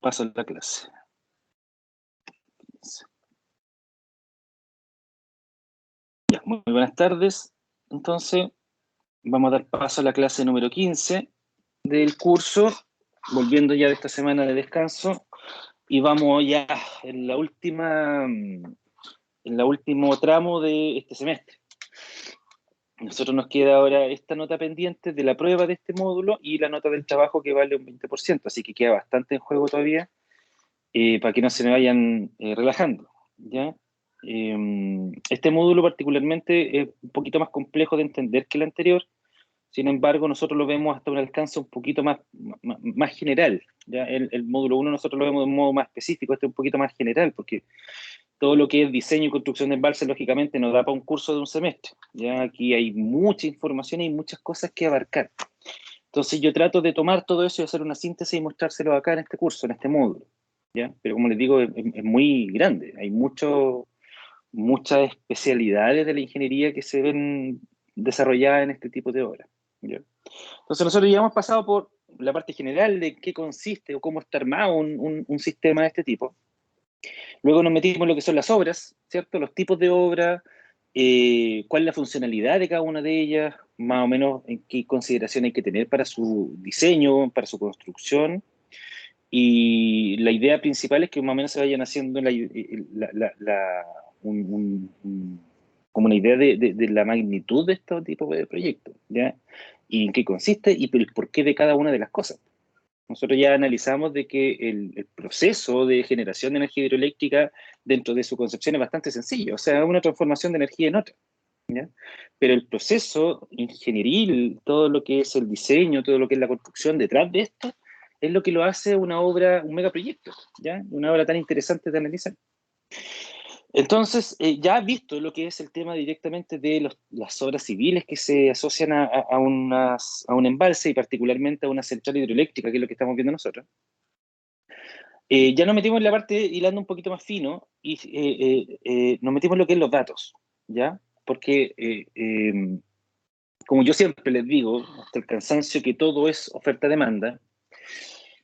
paso a la clase. Ya, muy buenas tardes. Entonces, vamos a dar paso a la clase número 15 del curso, volviendo ya de esta semana de descanso, y vamos ya en la último tramo de este semestre. Nosotros nos queda ahora esta nota pendiente de la prueba de este módulo y la nota del trabajo que vale un 20%, así que queda bastante en juego todavía, para que no se me vayan relajando, ¿ya? Este módulo particularmente es un poquito más complejo de entender que el anterior. Sin embargo, nosotros lo vemos hasta un alcance un poquito más general, ¿ya? El módulo 1 nosotros lo vemos de un modo más específico, este es un poquito más general, porque todo lo que es diseño y construcción de embalses, lógicamente, nos da para un curso de un semestre. ¿Ya? Aquí hay mucha información y muchas cosas que abarcar. Entonces yo trato de tomar todo eso y hacer una síntesis y mostrárselo acá en este curso, en este módulo, ¿ya? Pero como les digo, es muy grande, hay muchas especialidades de la ingeniería que se ven desarrolladas en este tipo de obras, ¿ya? Entonces nosotros ya hemos pasado por la parte general de qué consiste o cómo está armado un sistema de este tipo. Luego nos metimos en lo que son las obras, ¿cierto? Los tipos de obras, cuál es la funcionalidad de cada una de ellas, más o menos en qué consideración hay que tener para su diseño, para su construcción. Y la idea principal es que más o menos se vayan haciendo como una idea de la magnitud de estos tipos de proyectos, ¿ya? Y en qué consiste y el porqué de cada una de las cosas. Nosotros ya analizamos de que el proceso de generación de energía hidroeléctrica dentro de su concepción es bastante sencillo, o sea, una transformación de energía en otra, ¿ya? Pero el proceso ingenieril, todo lo que es el diseño, todo lo que es la construcción detrás de esto, es lo que lo hace una obra, un megaproyecto, ¿ya? Una obra tan interesante de analizar. Entonces, ya has visto lo que es el tema directamente de las obras civiles que se asocian a un embalse y particularmente a una central hidroeléctrica, que es lo que estamos viendo nosotros. Ya nos metimos en la parte hilando un poquito más fino y nos metimos en lo que es los datos, ¿ya? Porque, como yo siempre les digo, hasta el cansancio, que todo es oferta-demanda,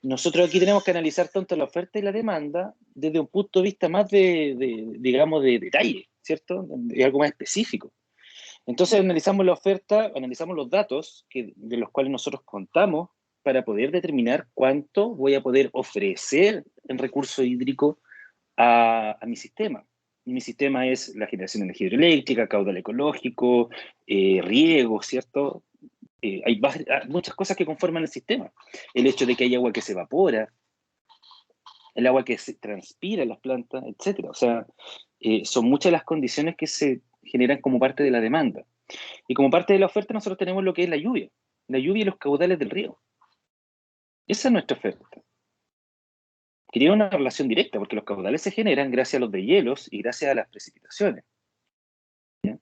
nosotros aquí tenemos que analizar tanto la oferta y la demanda desde un punto de vista más digamos, de detalle, ¿cierto? De algo más específico. Entonces analizamos la oferta, analizamos los datos de los cuales nosotros contamos para poder determinar cuánto voy a poder ofrecer en recurso hídrico a mi sistema. Y mi sistema es la generación de energía hidroeléctrica, caudal ecológico, riego, ¿cierto? Hay muchas cosas que conforman el sistema. El hecho de que hay agua que se evapora, el agua que se transpira en las plantas, etcétera. O sea, son muchas las condiciones que se generan como parte de la demanda. Y como parte de la oferta nosotros tenemos lo que es la lluvia y los caudales del río. Esa es nuestra oferta. Tiene una relación directa porque los caudales se generan gracias a los deshielos y gracias a las precipitaciones, ¿ya?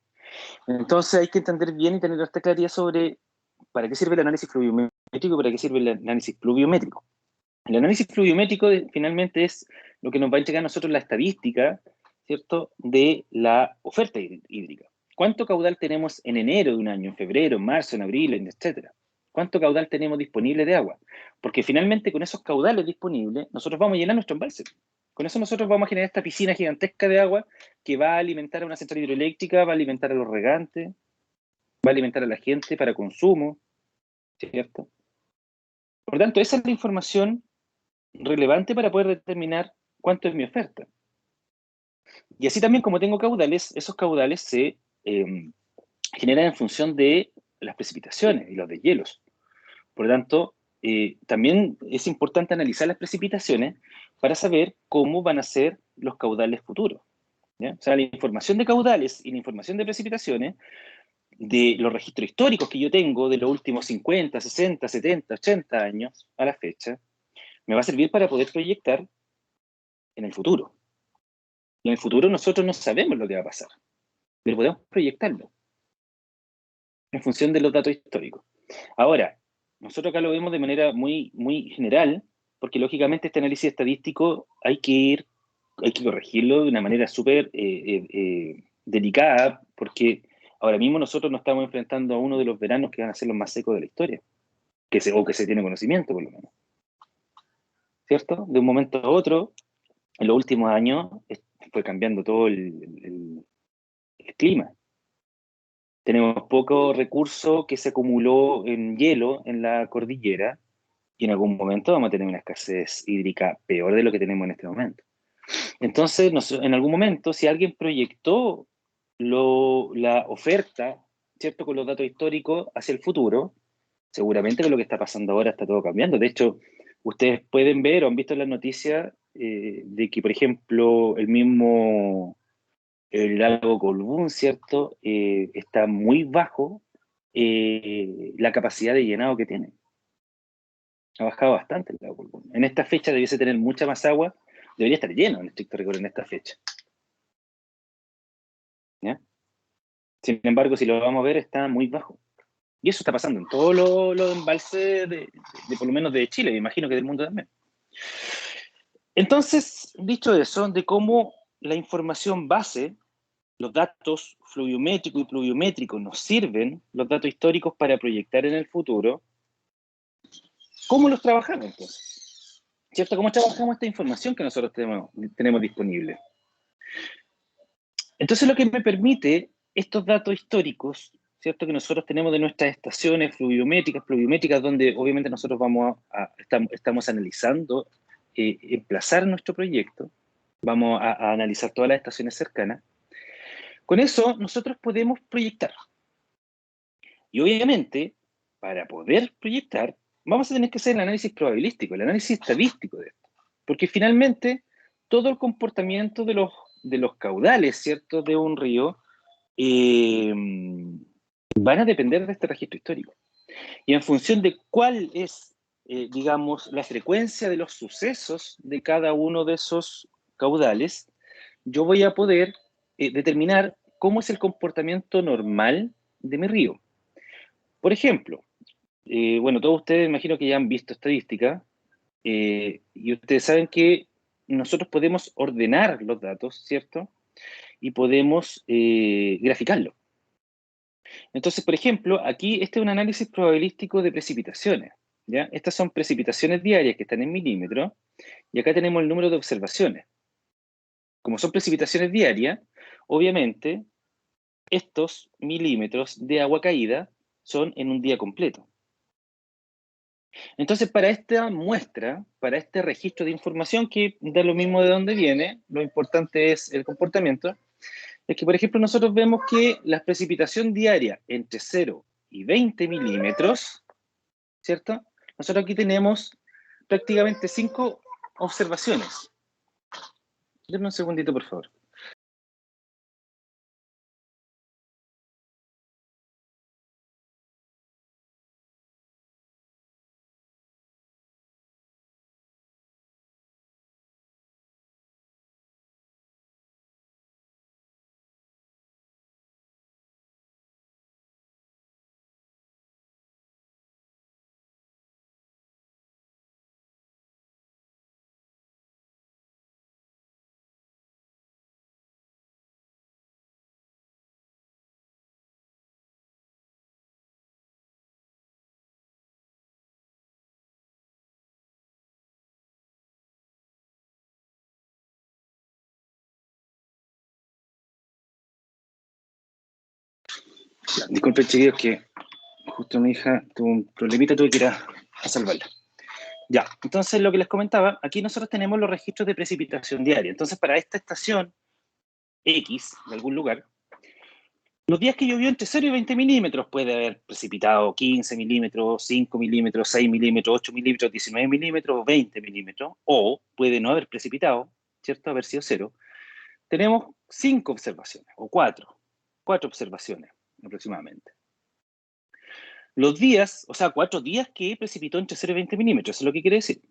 Entonces hay que entender bien y tener esta claridad sobre para qué sirve el análisis fluviométrico y para qué sirve el análisis pluviométrico. El análisis pluviométrico finalmente es lo que nos va a entregar a nosotros la estadística, ¿cierto?, de la oferta hídrica. ¿Cuánto caudal tenemos en enero de un año, en febrero, en marzo, en abril, etcétera? ¿Cuánto caudal tenemos disponible de agua? Porque finalmente con esos caudales disponibles nosotros vamos a llenar nuestro embalse. Con eso nosotros vamos a generar esta piscina gigantesca de agua que va a alimentar a una central hidroeléctrica, va a alimentar a los regantes, va a alimentar a la gente para consumo, ¿cierto? Por tanto, esa es la información relevante para poder determinar cuánto es mi oferta. Y así también, como tengo caudales, esos caudales se generan en función de las precipitaciones y los deshielos. Por lo tanto, también es importante analizar las precipitaciones para saber cómo van a ser los caudales futuros, ¿ya? O sea, la información de caudales y la información de precipitaciones de los registros históricos que yo tengo de los últimos 50, 60, 70, 80 años a la fecha, me va a servir para poder proyectar en el futuro. Y en el futuro nosotros no sabemos lo que va a pasar, pero podemos proyectarlo en función de los datos históricos. Ahora, nosotros acá lo vemos de manera muy general, porque lógicamente este análisis estadístico hay que corregirlo de una manera súper delicada, porque ahora mismo nosotros nos estamos enfrentando a uno de los veranos que van a ser los más secos de la historia, o que se tiene conocimiento por lo menos. ¿cierto? De un momento a otro, en los últimos años, fue cambiando todo el clima. Tenemos poco recurso que se acumuló en hielo en la cordillera y en algún momento vamos a tener una escasez hídrica peor de lo que tenemos en este momento. Entonces, en algún momento, si alguien proyectó la oferta, ¿cierto?, con los datos históricos hacia el futuro, seguramente con lo que está pasando ahora está todo cambiando. De hecho, ustedes pueden ver o han visto en las noticias de que, por ejemplo, el lago Colbún, ¿cierto?, está muy bajo la capacidad de llenado que tiene. Ha bajado bastante el lago Colbún. En esta fecha debiese tener mucha más agua, debería estar lleno en estricto rigor en esta fecha. ¿Ya? Sin embargo, si lo vamos a ver, está muy bajo. Y eso está pasando en todos los embalses de por lo menos de Chile, me imagino que del mundo también. Entonces, dicho eso, de cómo la información base, los datos fluviométricos y pluviométricos nos sirven, los datos históricos para proyectar en el futuro, ¿cómo los trabajamos entonces? ¿Cierto? ¿Cómo trabajamos esta información que nosotros tenemos disponible? Entonces, lo que me permite estos datos históricos, ¿cierto?, que nosotros tenemos de nuestras estaciones pluviométricas, donde obviamente nosotros estamos analizando, emplazar nuestro proyecto, vamos a analizar todas las estaciones cercanas. Con eso, nosotros podemos proyectar. Y obviamente, para poder proyectar, vamos a tener que hacer el análisis probabilístico, el análisis estadístico de esto. Porque finalmente, todo el comportamiento de los caudales, ¿cierto?, de un río, van a depender de este registro histórico. Y en función de cuál es, digamos, la frecuencia de los sucesos de cada uno de esos caudales, yo voy a poder determinar cómo es el comportamiento normal de mi río. Por ejemplo, bueno, todos ustedes imagino que ya han visto estadística, y ustedes saben que nosotros podemos ordenar los datos, ¿cierto? Y podemos graficarlo. Entonces, por ejemplo, aquí este es un análisis probabilístico de precipitaciones, ¿ya? Estas son precipitaciones diarias que están en milímetros, y acá tenemos el número de observaciones. Como son precipitaciones diarias, obviamente, estos milímetros de agua caída son en un día completo. Entonces, para esta muestra, para este registro de información, que da lo mismo de dónde viene, lo importante es el comportamiento, es que, por ejemplo, nosotros vemos que la precipitación diaria entre 0 y 20 milímetros, ¿cierto? Nosotros aquí tenemos prácticamente 5 observaciones. Denme un segundito, por favor. Disculpen, chiquillos, que justo mi hija tuvo un problemita, tuve que ir a salvarla. Ya, entonces lo que les comentaba, aquí nosotros tenemos los registros de precipitación diaria. Entonces, para esta estación X, de algún lugar, los días que llovió entre 0 y 20 milímetros puede haber precipitado 15 milímetros, 5 milímetros, 6 milímetros, 8 milímetros, 19 milímetros, 20 milímetros, o puede no haber precipitado, ¿cierto? Haber sido 0. Tenemos 5 observaciones, o 4 observaciones aproximadamente. Los días, o sea, 4 días que precipitó entre 0 y 20 milímetros, eso es lo que quiere decir.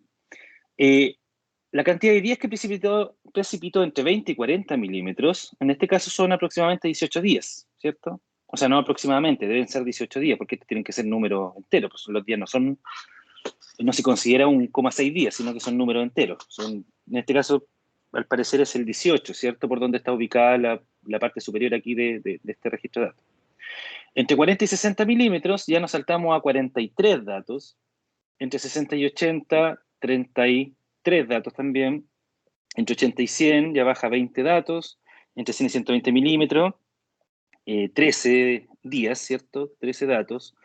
La cantidad de días que precipitó entre 20 y 40 milímetros, en este caso son aproximadamente 18 días, ¿cierto? O sea, no aproximadamente, deben ser 18 días, porque estos tienen que ser números enteros, pues los días no se considera un 1,6 días, sino que son números enteros. En este caso, al parecer es el 18, ¿cierto? Por donde está ubicada la parte superior aquí de este registro de datos. Entre 40 y 60 milímetros ya nos saltamos a 43 datos. Entre 60 y 80, 30 3 datos también. Entre 80 y 100 ya baja 20 datos. Entre 100 y 120 milímetros, 13 días, ¿cierto? 13 datos,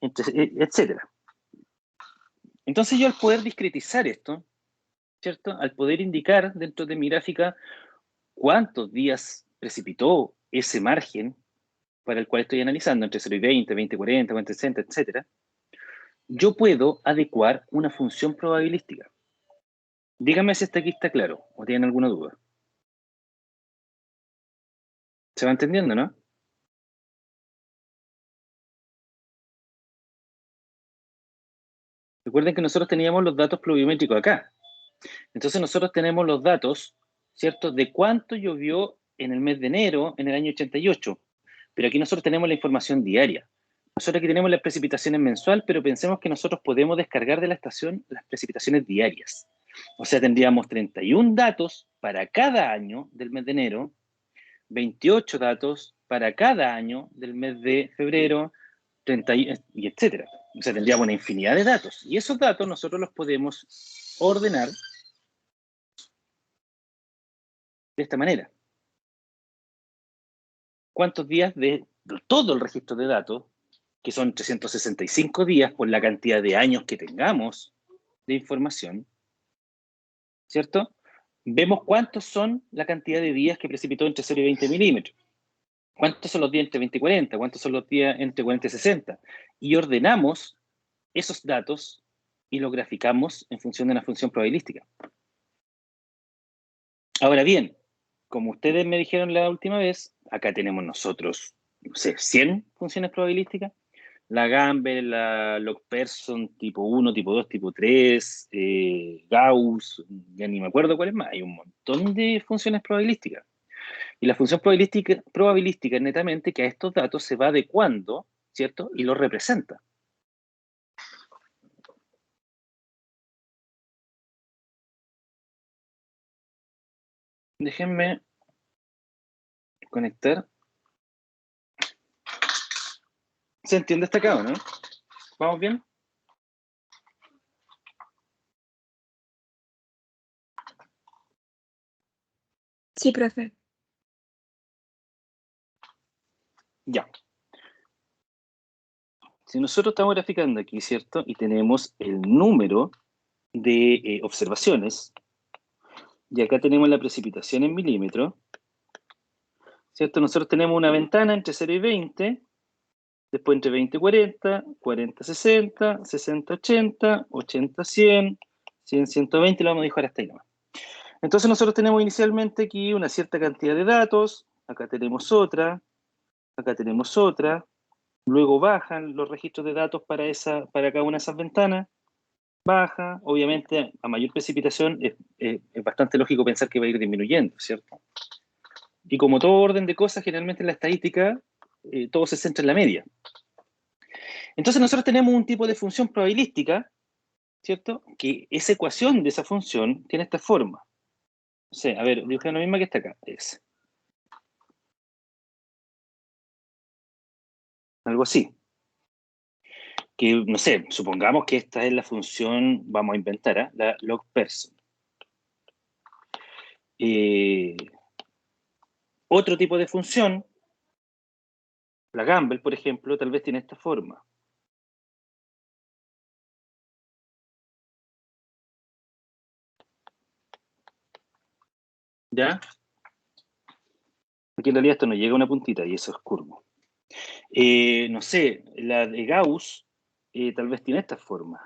etcétera. Entonces yo al poder discretizar esto, ¿cierto? Al poder indicar dentro de mi gráfica cuántos días precipitó ese margen para el cual estoy analizando, entre 0 y 20, 20, 40, 20, 60, etcétera, yo puedo adecuar una función probabilística. Dígame si hasta aquí está claro o tienen alguna duda. ¿Se va entendiendo, no? Recuerden que nosotros teníamos los datos pluviométricos acá. Entonces nosotros tenemos los datos, ¿cierto?, de cuánto llovió en el mes de enero en el año 88. Pero aquí nosotros tenemos la información diaria. Nosotros aquí tenemos las precipitaciones mensual, pero pensemos que nosotros podemos descargar de la estación las precipitaciones diarias. O sea, tendríamos 31 datos para cada año del mes de enero, 28 datos para cada año del mes de febrero, 30 y etcétera. O sea, tendríamos una infinidad de datos. Y esos datos nosotros los podemos ordenar de esta manera. ¿Cuántos días de todo el registro de datos, que son 365 días por la cantidad de años que tengamos de información, ¿cierto? Vemos cuántos son la cantidad de días que precipitó entre 0 y 20 milímetros. ¿Cuántos son los días entre 20 y 40? ¿Cuántos son los días entre 40 y 60? Y ordenamos esos datos y los graficamos en función de una función probabilística. Ahora bien, como ustedes me dijeron la última vez, acá tenemos nosotros, no sé, 100 funciones probabilísticas. La Gamble, la Log-Person tipo 1, tipo 2, tipo 3, Gauss, ya ni me acuerdo cuál es más. Hay un montón de funciones probabilísticas. Y la función probabilística es netamente que a estos datos se va adecuando, ¿cierto? Y los representa. Déjenme conectar. ¿Se entiende hasta acá o no? ¿Vamos bien? Sí, profe. Ya. Si nosotros estamos graficando aquí, ¿cierto? Y tenemos el número de observaciones, y acá tenemos la precipitación en milímetros, ¿cierto? Nosotros tenemos una ventana entre 0 y 20, después entre 20 y 40, 40 60, 60 80, 80 100, 100 120, lo vamos a dejar hasta ahí nomás. Entonces nosotros tenemos inicialmente aquí una cierta cantidad de datos, acá tenemos otra, luego bajan los registros de datos para cada una de esas ventanas, baja, obviamente a mayor precipitación es bastante lógico pensar que va a ir disminuyendo, ¿cierto? Y como todo orden de cosas, generalmente en la estadística todo se centra en la media. Entonces nosotros tenemos un tipo de función probabilística, ¿cierto? Que esa ecuación de esa función tiene esta forma. O sea, a ver, dibujé la misma que está acá. Es algo así. Que, no sé, supongamos que esta es la función, vamos a inventar, ¿eh? La log-person. Otro tipo de función, la Gamble, por ejemplo, tal vez tiene esta forma. ¿Ya? Aquí en realidad esto no llega a una puntita y eso es curvo. No sé, la de Gauss tal vez tiene esta forma.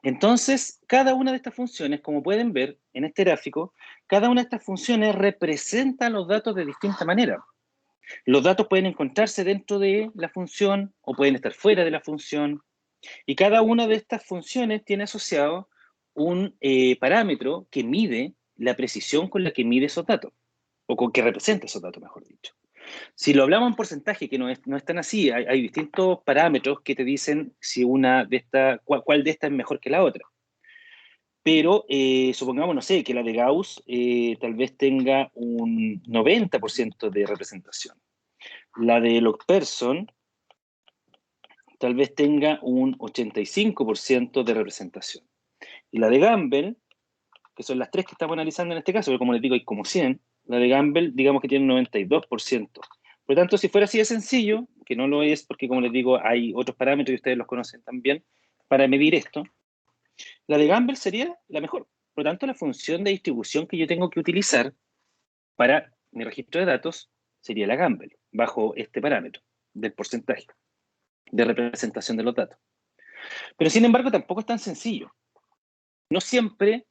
Entonces, cada una de estas funciones, como pueden ver en este gráfico, cada una de estas funciones representa los datos de distinta manera. Los datos pueden encontrarse dentro de la función o pueden estar fuera de la función. Y cada una de estas funciones tiene asociado un parámetro que mide la precisión con la que mide esos datos, o con que representa esos datos, mejor dicho. Si lo hablamos en porcentaje, que no es tan así, hay distintos parámetros que te dicen si una de estas, cuál de estas es mejor que la otra. Pero supongamos, no sé, que la de Gauss tal vez tenga un 90% de representación. La de Log-Person tal vez tenga un 85% de representación. Y la de Gamble, que son las tres que estamos analizando en este caso, pero como les digo, hay como 100, la de Gamble, digamos que tiene un 92%. Por lo tanto, si fuera así de sencillo, que no lo es porque, como les digo, hay otros parámetros y ustedes los conocen también, para medir esto, la de Gamble sería la mejor. Por lo tanto, la función de distribución que yo tengo que utilizar para mi registro de datos sería la Gamble, bajo este parámetro del porcentaje de representación de los datos. Pero sin embargo, tampoco es tan sencillo. No siempre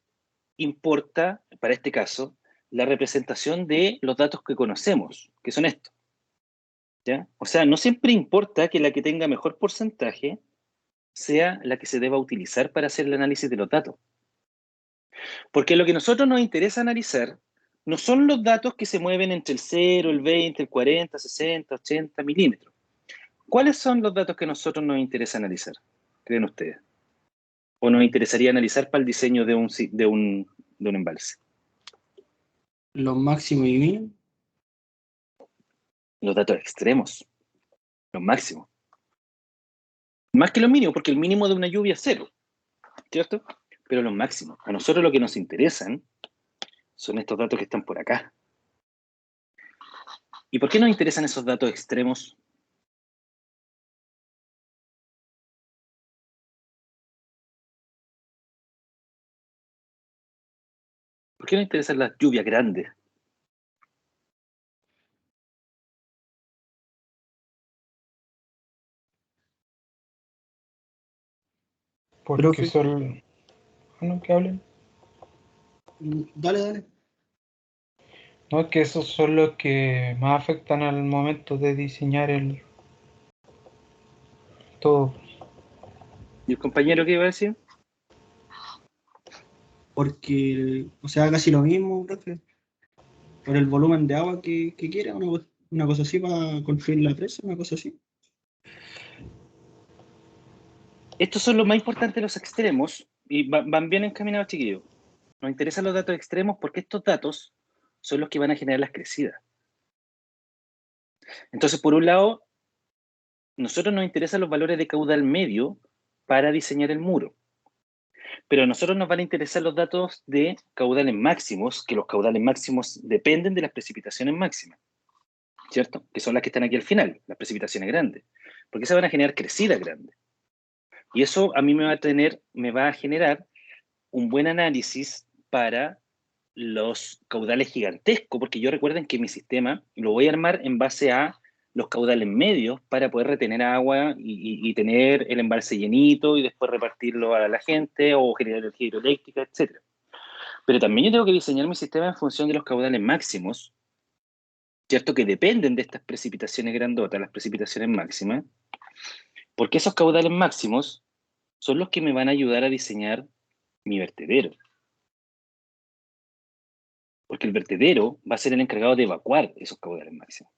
importa, para este caso, la representación de los datos que conocemos, que son estos. ¿Ya? O sea, no siempre importa que la que tenga mejor porcentaje sea la que se deba utilizar para hacer el análisis de los datos. Porque lo que a nosotros nos interesa analizar no son los datos que se mueven entre el 0, el 20, el 40, 60, 80 milímetros. ¿Cuáles son los datos que a nosotros nos interesa analizar? ¿Creen ustedes? ¿O nos interesaría analizar para el diseño de un embalse? Los máximos y mínimos. Los datos extremos, los máximos. Más que los mínimos, porque el mínimo de una lluvia es 0, ¿cierto? Pero los máximos. A nosotros lo que nos interesan son estos datos que están por acá. ¿Y por qué nos interesan esos datos extremos? ¿Por qué nos interesan las lluvias grandes? Porque Profe. son... Bueno, que hablen. Dale. No, es que esos son los que más afectan al momento de diseñar el todo. ¿Y el compañero qué iba a decir? Porque, o sea, casi lo mismo, profe. Por el volumen de agua que quiere, una cosa así para construir la presa, una cosa así. Estos son los más importantes de los extremos y van bien encaminados, chiquillos. Nos interesan los datos extremos porque estos datos son los que van a generar las crecidas. Entonces, por un lado, nosotros nos interesan los valores de caudal medio para diseñar el muro. Pero a nosotros nos van a interesar los datos de caudales máximos, que los caudales máximos dependen de las precipitaciones máximas, ¿cierto? Que son las que están aquí al final, las precipitaciones grandes. Porque esas van a generar crecidas grandes. Y eso a mí me va a generar un buen análisis para los caudales gigantescos, porque yo recuerden que mi sistema lo voy a armar en base a los caudales medios para poder retener agua y tener el embalse llenito y después repartirlo a la gente o generar energía hidroeléctrica, etc. Pero también yo tengo que diseñar mi sistema en función de los caudales máximos, ¿cierto? Que dependen de estas precipitaciones grandotas, las precipitaciones máximas, porque esos caudales máximos son los que me van a ayudar a diseñar mi vertedero. Porque el vertedero va a ser el encargado de evacuar esos caudales máximos.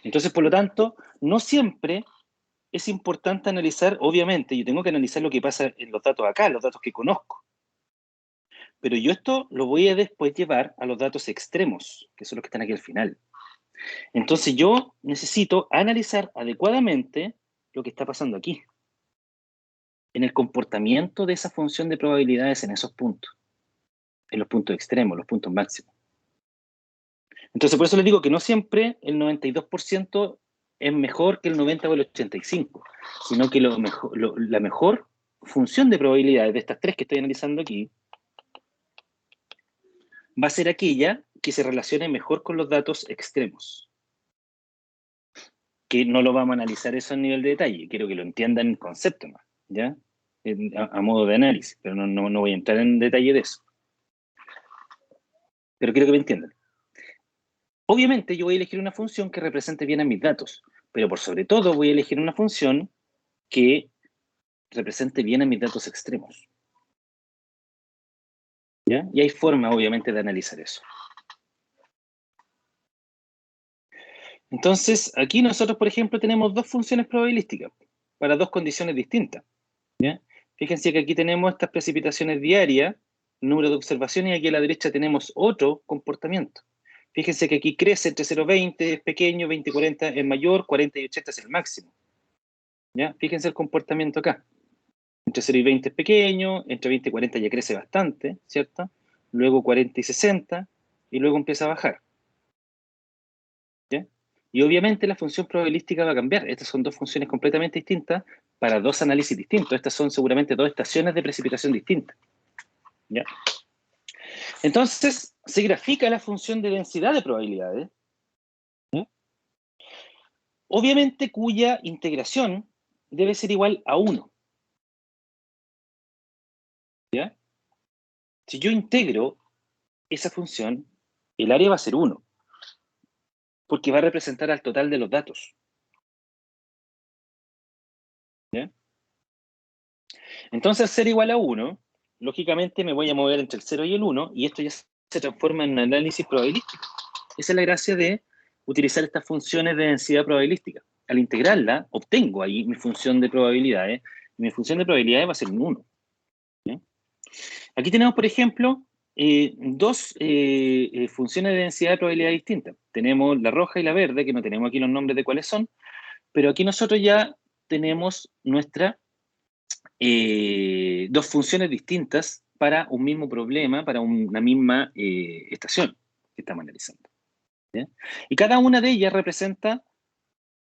Entonces, por lo tanto, no siempre es importante analizar, obviamente, yo tengo que analizar lo que pasa en los datos acá, los datos que conozco. Pero yo esto lo voy a después llevar a los datos extremos, que son los que están aquí al final. Entonces yo necesito analizar adecuadamente lo que está pasando aquí, en el comportamiento de esa función de probabilidades en esos puntos, en los puntos extremos, los puntos máximos. Entonces, por eso les digo que no siempre el 92% es mejor que el 90 o el 85, sino que la mejor función de probabilidades de estas tres que estoy analizando aquí va a ser aquella que se relacione mejor con los datos extremos. Que no lo vamos a analizar eso a nivel de detalle, quiero que lo entiendan en concepto más, ¿ya? A modo de análisis, pero no voy a entrar en detalle de eso. Pero quiero que me entiendan. Obviamente yo voy a elegir una función que represente bien a mis datos, pero por sobre todo voy a elegir una función que represente bien a mis datos extremos. ¿Ya? Y hay forma, obviamente, de analizar eso. Entonces, aquí nosotros, por ejemplo, tenemos dos funciones probabilísticas para dos condiciones distintas. ¿Ya? Fíjense que aquí tenemos estas precipitaciones diarias, número de observaciones, y aquí a la derecha tenemos otro comportamiento. Fíjense que aquí crece entre 0,20 es pequeño, 20 y 40 es mayor, 40 y 80 es el máximo. ¿Ya? Fíjense el comportamiento acá. Entre 0 y 20 es pequeño, entre 20 y 40 ya crece bastante, ¿cierto? Luego 40 y 60, y luego empieza a bajar. ¿Ya? Y obviamente la función probabilística va a cambiar. Estas son dos funciones completamente distintas para dos análisis distintos. Estas son seguramente dos estaciones de precipitación distintas. ¿Ya? Entonces, se grafica la función de densidad de probabilidades, ¿ya? Obviamente cuya integración debe ser igual a 1. ¿Ya? Si yo integro esa función, el área va a ser 1, porque va a representar al total de los datos. ¿Ya? Entonces, al ser igual a 1, lógicamente me voy a mover entre el 0 y el 1, y esto ya se transforma en un análisis probabilístico. Esa es la gracia de utilizar estas funciones de densidad probabilística. Al integrarla, obtengo ahí mi función de probabilidades, y mi función de probabilidades va a ser un 1. ¿Ya? Aquí tenemos, por ejemplo, dos funciones de densidad de probabilidad distintas. Tenemos la roja y la verde, que no tenemos aquí los nombres de cuáles son, pero aquí nosotros ya tenemos nuestras dos funciones distintas para un mismo problema, para una misma estación que estamos analizando. ¿Ya? Y cada una de ellas representa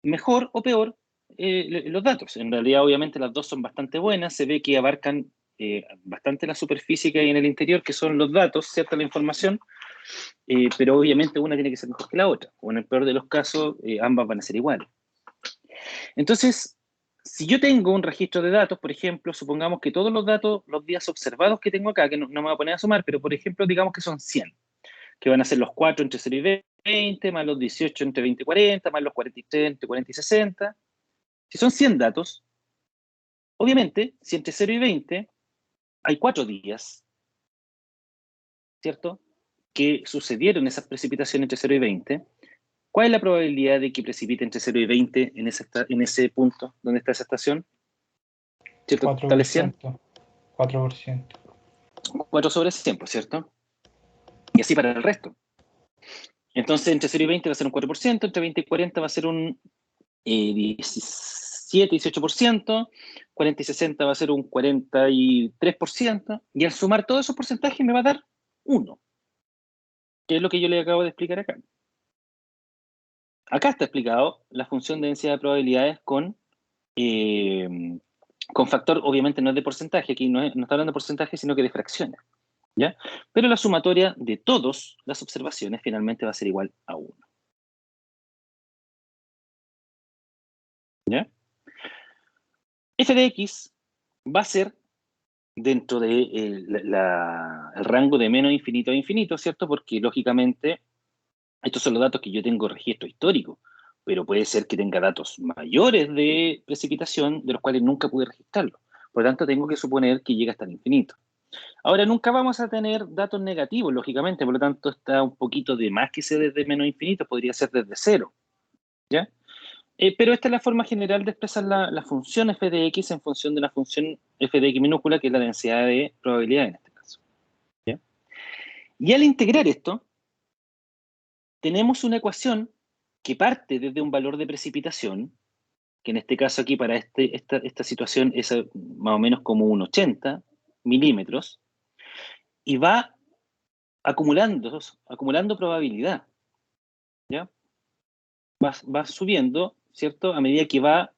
mejor o peor los datos. En realidad, obviamente, las dos son bastante buenas. Se ve que abarcan bastante la superficie que hay en el interior, que son los datos, ¿cierto? La información, pero obviamente una tiene que ser mejor que la otra. O en el peor de los casos, ambas van a ser iguales. Entonces, si yo tengo un registro de datos, por ejemplo, supongamos que todos los datos, los días observados que tengo acá, que no me voy a poner a sumar, pero por ejemplo, digamos que son 100, que van a ser los 4 entre 0 y 20, más los 18 entre 20 y 40, más los 43 entre 40 y 60. Si son 100 datos, obviamente, si entre 0 y 20 hay 4 días, ¿cierto?, que sucedieron esas precipitaciones entre 0 y 20, ¿cuál es la probabilidad de que precipite entre 0 y 20 en ese punto donde está esa estación? ¿Cierto? ¿Tal es 100? 4%. 4 sobre 100, ¿cierto? Y así para el resto. Entonces, entre 0 y 20 va a ser un 4%, entre 20 y 40 va a ser un 17, 18%, 40 y 60 va a ser un 43%, y al sumar todos esos porcentajes me va a dar 1, que es lo que yo le acabo de explicar acá. Acá está explicado la función de densidad de probabilidades con factor, obviamente no es de porcentaje, aquí no está hablando de porcentaje, sino que de fracciones. ¿Ya? Pero la sumatoria de todas las observaciones finalmente va a ser igual a 1. ¿Ya? F de X va a ser dentro de el rango de menos infinito a infinito, ¿cierto? Porque lógicamente estos son los datos que yo tengo registro histórico, pero puede ser que tenga datos mayores de precipitación de los cuales nunca pude registrarlo. Por lo tanto, tengo que suponer que llega hasta el infinito. Ahora, nunca vamos a tener datos negativos, lógicamente, por lo tanto, está un poquito de más que ser desde menos infinito, podría ser desde 0, ¿ya? Pero esta es la forma general de expresar la función f de x en función de una función f de x minúscula, que es la densidad de probabilidad en este caso. ¿Ya? Y al integrar esto, tenemos una ecuación que parte desde un valor de precipitación, que en este caso aquí para esta situación es más o menos como un 80 milímetros, y va acumulando probabilidad. ¿Ya? Va subiendo, ¿cierto? A medida que va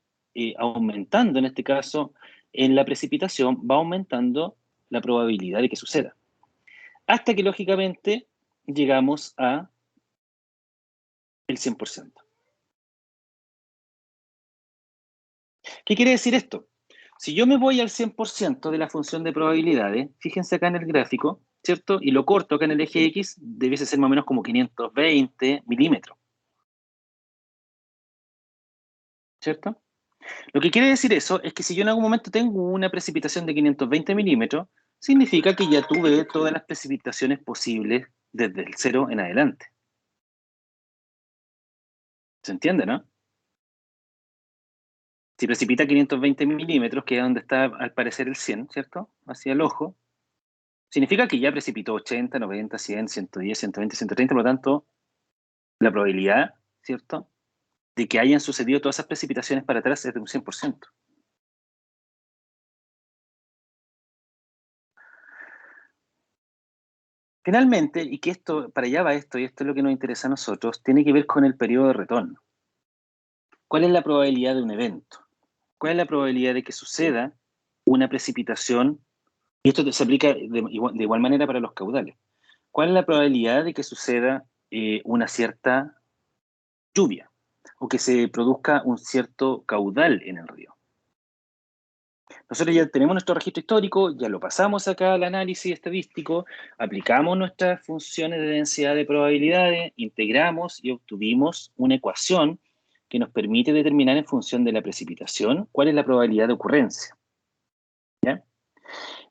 aumentando, en este caso, en la precipitación, va aumentando la probabilidad de que suceda. Hasta que, lógicamente, llegamos a el 100%. ¿Qué quiere decir esto? Si yo me voy al 100% de la función de probabilidades, fíjense acá en el gráfico, ¿cierto? Y lo corto acá en el eje X, debiese ser más o menos como 520 milímetros. ¿Cierto? Lo que quiere decir eso es que si yo en algún momento tengo una precipitación de 520 milímetros, significa que ya tuve todas las precipitaciones posibles desde el 0 en adelante. ¿Se entiende, no? Si precipita 520 milímetros, que es donde está al parecer el 100, ¿cierto? Hacia el ojo, significa que ya precipitó 80, 90, 100, 110, 120, 130, por lo tanto, la probabilidad, ¿cierto?, de que hayan sucedido todas esas precipitaciones para atrás es de un 100%. Finalmente, y que esto, para allá va esto, y esto es lo que nos interesa a nosotros, tiene que ver con el periodo de retorno. ¿Cuál es la probabilidad de un evento? ¿Cuál es la probabilidad de que suceda una precipitación? Y esto se aplica de igual manera para los caudales. ¿Cuál es la probabilidad de que suceda una cierta lluvia o que se produzca un cierto caudal en el río? Nosotros ya tenemos nuestro registro histórico, ya lo pasamos acá al análisis estadístico, aplicamos nuestras funciones de densidad de probabilidades, integramos y obtuvimos una ecuación que nos permite determinar en función de la precipitación cuál es la probabilidad de ocurrencia. ¿Ya?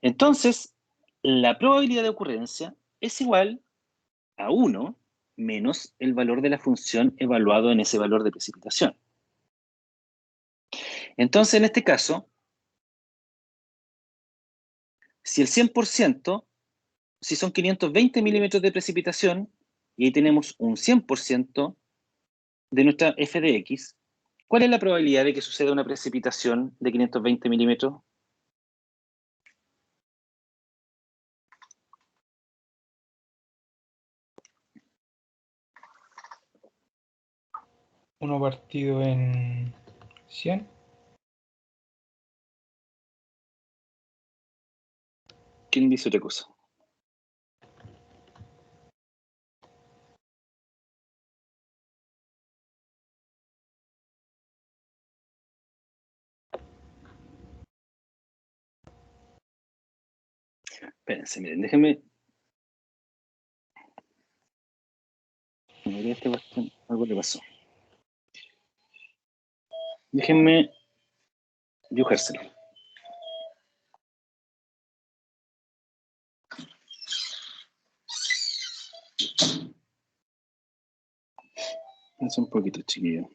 Entonces, la probabilidad de ocurrencia es igual a 1 menos el valor de la función evaluado en ese valor de precipitación. Entonces, en este caso, si el 100%, si son 520 milímetros de precipitación, y ahí tenemos un 100% de nuestra f de x, ¿cuál es la probabilidad de que suceda una precipitación de 520 milímetros? Uno partido en 100. ¿Quién dice otra cosa? Espérense, miren, déjenme. Algo le pasó. Déjenme dibujárselo. Es un poquito chiquillo.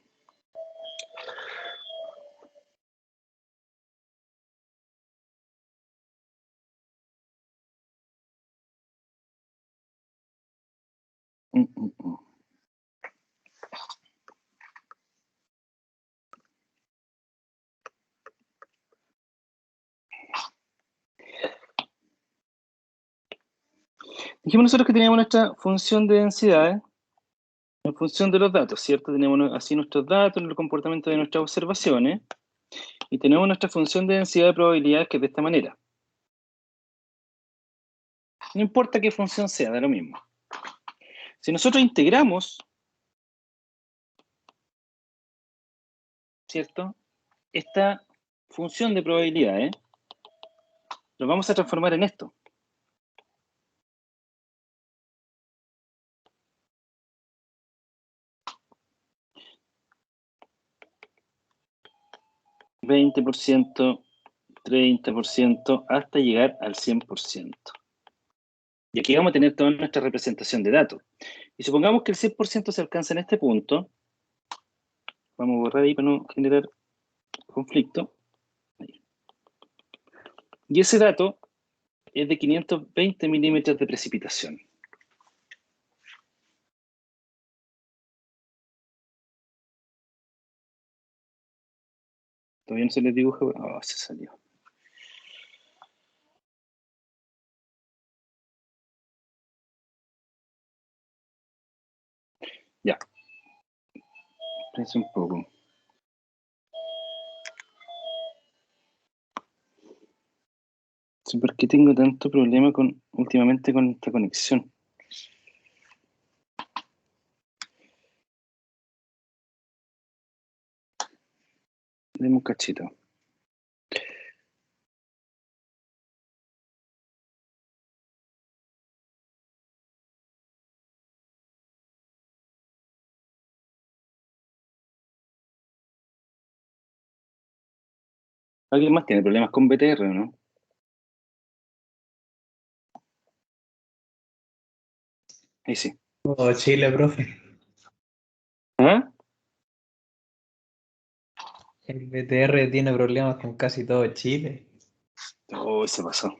Dijimos nosotros que teníamos nuestra función de densidades en función de los datos, ¿cierto? Tenemos así nuestros datos, el comportamiento de nuestras observaciones, y tenemos nuestra función de densidad de probabilidades que es de esta manera. No importa qué función sea, da lo mismo. Si nosotros integramos, ¿cierto?, esta función de probabilidades, lo vamos a transformar en esto. $20%, 30%, hasta llegar al 100%. Y aquí vamos a tener toda nuestra representación de datos. Y supongamos que el 100% se alcanza en este punto. Vamos a borrar ahí para no generar conflicto. Ahí. Y ese dato es de 520 milímetros de precipitación. Todavía no se les dibuja. Oh, se salió. Ya. Espérense un poco. Sí, ¿por qué tengo tanto problema últimamente con esta conexión? Deme un cachito. ¿Alguien más tiene problemas con BTR o no? Ahí sí. Oh, Chile, profe. ¿Ah? El BTR tiene problemas con casi todo Chile. Oh, se pasó.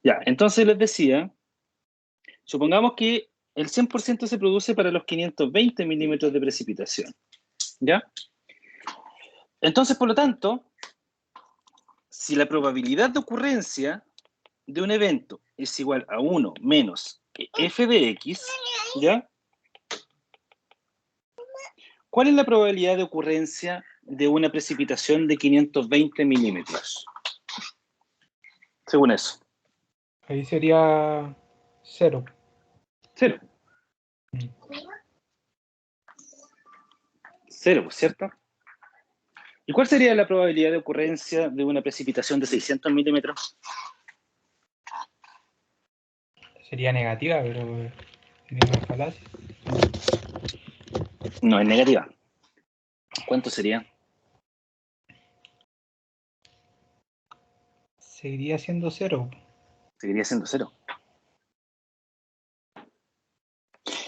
Ya, entonces les decía, supongamos que el 100% se produce para los 520 milímetros de precipitación. ¿Ya? Entonces, por lo tanto, si la probabilidad de ocurrencia de un evento es igual a 1 menos f de x, ¿ya? ¿Cuál es la probabilidad de ocurrencia de una precipitación de 520 milímetros? Según eso. Ahí sería 0. 0. 0, ¿cierto? ¿Y cuál sería la probabilidad de ocurrencia de una precipitación de 600 milímetros? Sería negativa, pero sería una falacia. No, es negativa. ¿Cuánto sería? Seguiría siendo 0. Seguiría siendo 0.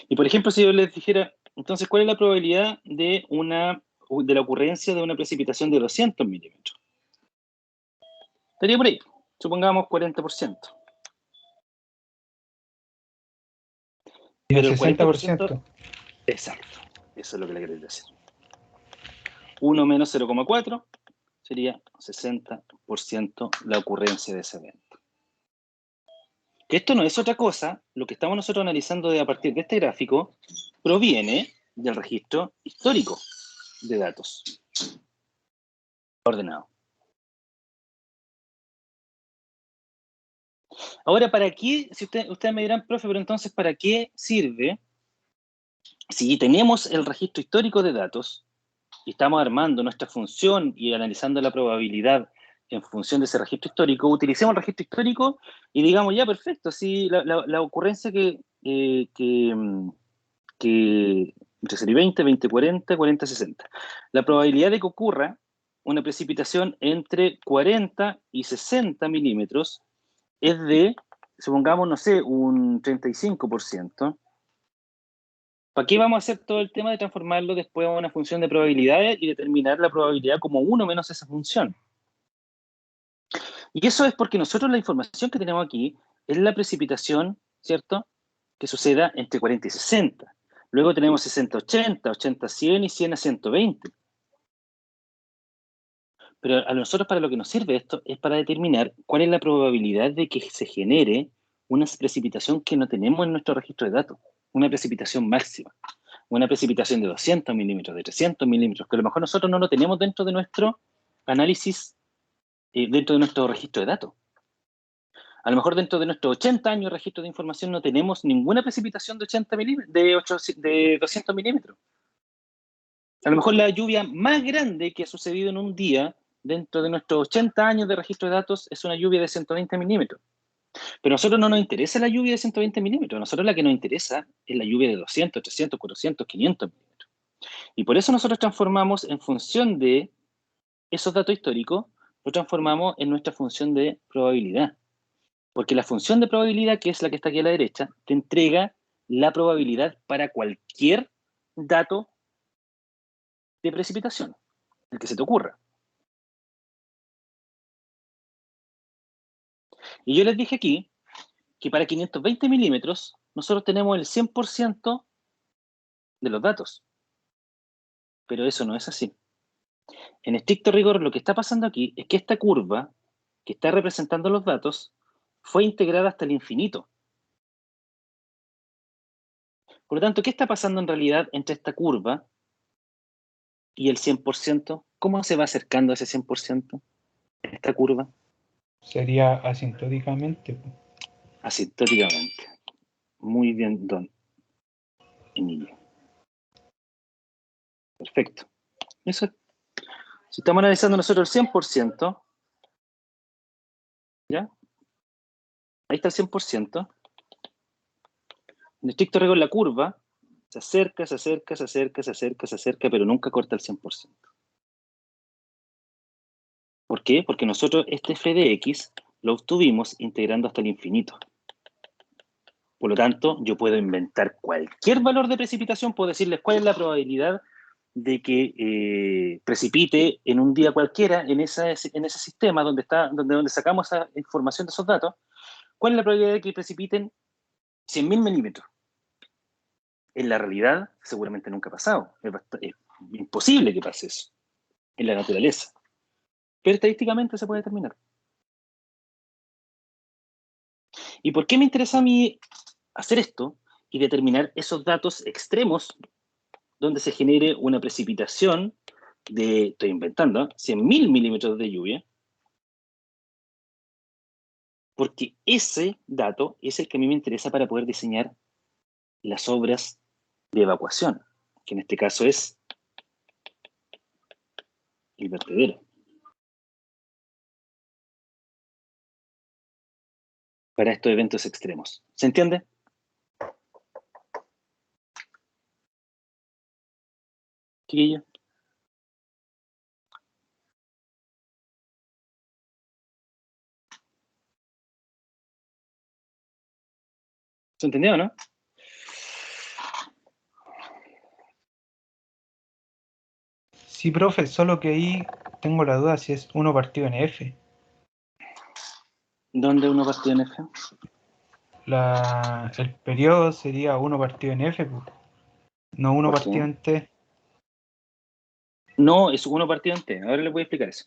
Y por ejemplo, si yo les dijera, entonces, ¿cuál es la probabilidad de la ocurrencia de una precipitación de 200 milímetros? Estaría por ahí, supongamos 40%. Y el Pero el 60%. Exacto, eso es lo que le quería decir. 1 menos 0,4 sería 60% la ocurrencia de ese evento. Que esto no es otra cosa, lo que estamos nosotros analizando a partir de este gráfico proviene del registro histórico de datos ordenado. Ahora, ¿para qué? Si ustedes me dirán, profe, pero entonces, ¿para qué sirve si tenemos el registro histórico de datos y estamos armando nuestra función y analizando la probabilidad en función de ese registro histórico? Utilicemos el registro histórico y digamos, ya, perfecto, si la ocurrencia que entre serie 20, 20, 40, 40, 60. La probabilidad de que ocurra una precipitación entre 40 y 60 milímetros es de, supongamos, no sé, un 35%. ¿Para qué vamos a hacer todo el tema de transformarlo después a una función de probabilidades y determinar la probabilidad como 1 menos esa función? Y eso es porque nosotros la información que tenemos aquí es la precipitación, ¿cierto?, que suceda entre 40 y 60. Luego tenemos 60-80, 80-100 y 100-120. Pero a nosotros para lo que nos sirve esto es para determinar cuál es la probabilidad de que se genere una precipitación que no tenemos en nuestro registro de datos, una precipitación máxima, una precipitación de 200 milímetros, de 300 milímetros, que a lo mejor nosotros no lo tenemos dentro de nuestro análisis, dentro de nuestro registro de datos. A lo mejor dentro de nuestros 80 años de registro de información no tenemos ninguna precipitación de 80 milímetros, de 200 milímetros. A lo mejor la lluvia más grande que ha sucedido en un día dentro de nuestros 80 años de registro de datos es una lluvia de 120 milímetros. Pero a nosotros no nos interesa la lluvia de 120 milímetros. A nosotros la que nos interesa es la lluvia de 200, 300, 400, 500 milímetros. Y por eso nosotros transformamos en función de esos datos históricos, lo transformamos en nuestra función de probabilidad. Porque la función de probabilidad, que es la que está aquí a la derecha, te entrega la probabilidad para cualquier dato de precipitación, el que se te ocurra. Y yo les dije aquí que para 520 milímetros nosotros tenemos el 100% de los datos. Pero eso no es así. En estricto rigor, lo que está pasando aquí es que esta curva que está representando los datos fue integrada hasta el infinito. Por lo tanto, ¿qué está pasando en realidad entre esta curva y el 100%? ¿Cómo se va acercando a ese 100%? Esta curva. Sería asintóticamente. Asintóticamente. Muy bien, don Emilio. Perfecto. Eso. Si estamos analizando nosotros el 100%, ¿ya? Ahí está el 100%. En estricto rigor la curva se acerca, se acerca, se acerca, se acerca, se acerca, pero nunca corta el 100%. ¿Por qué? Porque nosotros este f de x lo obtuvimos integrando hasta el infinito. Por lo tanto, yo puedo inventar cualquier valor de precipitación, puedo decirles cuál es la probabilidad de que precipite en un día cualquiera en ese sistema donde sacamos esa información de esos datos. ¿Cuál es la probabilidad de que precipiten 100.000 milímetros? En la realidad, seguramente nunca ha pasado. Es imposible que pase eso en la naturaleza. Pero estadísticamente se puede determinar. ¿Y por qué me interesa a mí hacer esto y determinar esos datos extremos donde se genere una precipitación de, estoy inventando, 100.000 milímetros de lluvia? Porque ese dato es el que a mí me interesa para poder diseñar las obras de evacuación, que en este caso es el vertedero. Para estos eventos extremos. ¿Se entiende? Chiquillo. ¿Se entendió o no? Sí, profe, solo que ahí tengo la duda si es 1 partido en F. ¿Dónde uno partido en F? El periodo sería 1 partido en F, pues, no 1 ¿Por qué? partido en T. No, es uno partido en T. Ahora les voy a explicar eso.